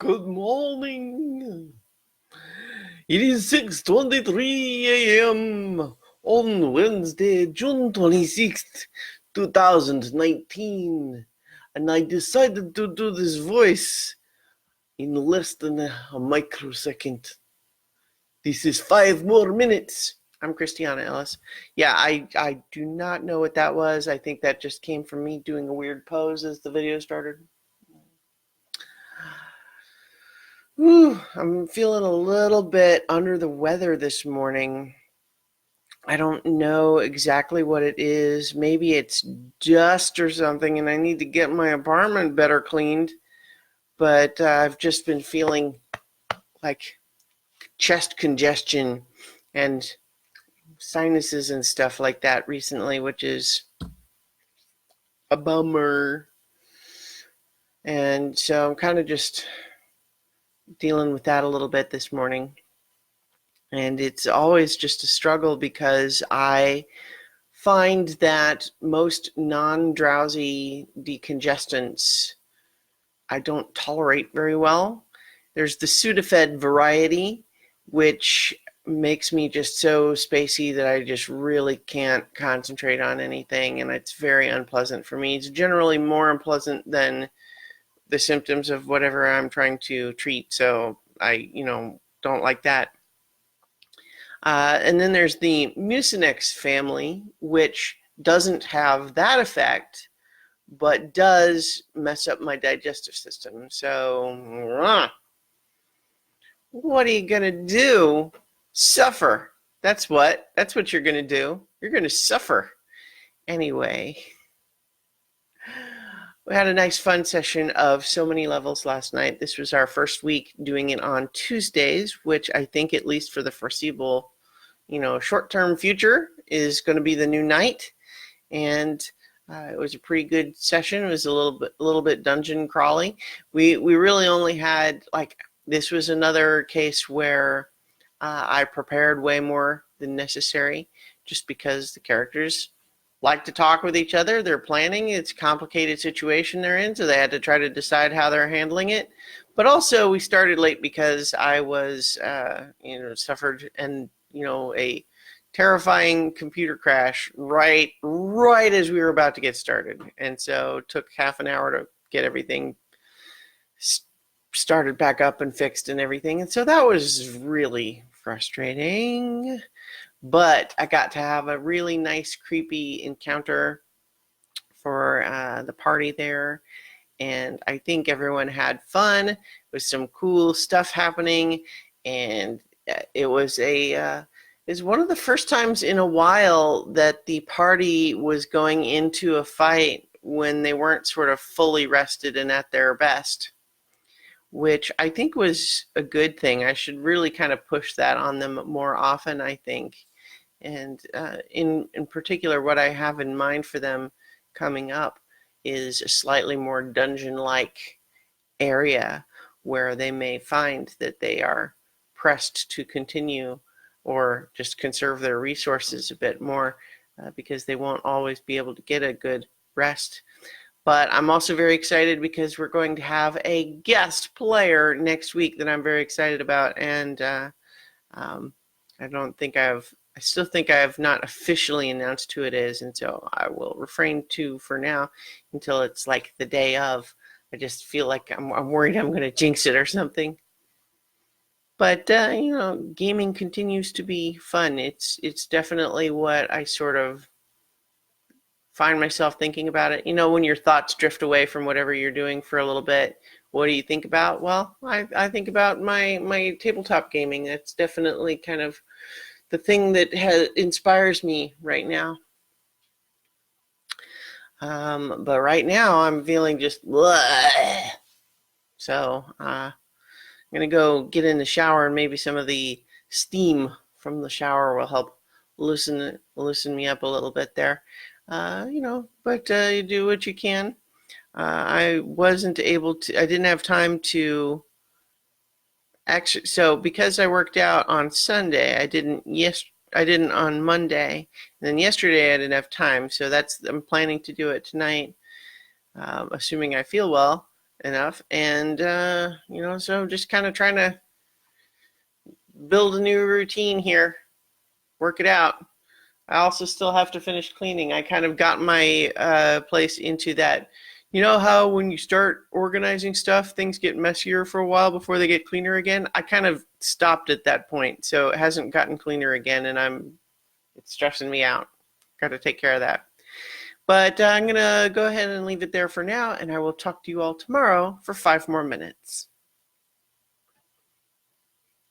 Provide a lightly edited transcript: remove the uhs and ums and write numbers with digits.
Good morning. It is 6:23 a.m. on Wednesday, June 26th, 2019. And I decided to do this voice in less than a microsecond. This is 5 more minutes. I'm Christiana Ellis. Yeah, I do not know what that was. I think that just came from me doing a weird pose as the video started. I'm feeling a little bit under the weather this morning. I don't know exactly what it is. Maybe it's dust or something, and I need to get my apartment better cleaned. But I've just been feeling like chest congestion and sinuses and stuff like that recently, which is a bummer. And so I'm kind of just dealing with that a little bit this morning. And it's always just a struggle because I find that most non-drowsy decongestants I don't tolerate very well. There's the Sudafed variety, which makes me just so spacey that I just really can't concentrate on anything, and it's very unpleasant for me. It's generally more unpleasant than the symptoms of whatever I'm trying to treat, so I, don't like that. And then there's the Mucinex family, which doesn't have that effect, but does mess up my digestive system. So, what are you going to do? Suffer. That's what you're going to do. You're going to suffer. Anyway, we had a nice fun session of so many levels last night. This was our first week doing it on Tuesdays, which I think, at least for the foreseeable short-term future, is going to be the new night. And it was a pretty good session. It was a little bit dungeon crawly. We really only had, this was another case where I prepared way more than necessary, just because the characters like to talk with each other. They're planning. It's a complicated situation they're in, so they had to try to decide how they're handling it. But also, we started late because I was, suffered a terrifying computer crash right as we were about to get started, and so it took half an hour to get everything started back up and fixed and everything, and so that was really frustrating. But I got to have a really nice creepy encounter for the party there, and I think everyone had fun with some cool stuff happening, and it was one of the first times in a while that the party was going into a fight when they weren't sort of fully rested and at their best, which I think was a good thing. I should really kind of push that on them more often, I think. And in particular, what I have in mind for them coming up is a slightly more dungeon-like area where they may find that they are pressed to continue or just conserve their resources a bit more because they won't always be able to get a good rest. But I'm also very excited because we're going to have a guest player next week that I'm very excited about, and I still think I have not officially announced who it is, and so I will refrain for now until it's like the day of. I just feel like I'm worried I'm going to jinx it or something. But gaming continues to be fun. It's definitely what I sort of find myself thinking about it. When your thoughts drift away from whatever you're doing for a little bit, what do you think about? Well, I think about my tabletop gaming. That's definitely kind of the thing that inspires me right now. But right now I'm feeling just bleh. So I'm going to go get in the shower, and maybe some of the steam from the shower will help loosen me up a little bit there. But you do what you can. I didn't have time to actually, so because I worked out on Sunday, I didn't on Monday, and then yesterday I didn't have time, so I'm planning to do it tonight, assuming I feel well, enough. And, so just kind of trying to build a new routine here, work it out. I also still have to finish cleaning. I kind of got my place into that. You know how when you start organizing stuff, things get messier for a while before they get cleaner again? I kind of stopped at that point, so it hasn't gotten cleaner again, and it's stressing me out. Got to take care of that. But I'm going to go ahead and leave it there for now, and I will talk to you all tomorrow for 5 more minutes.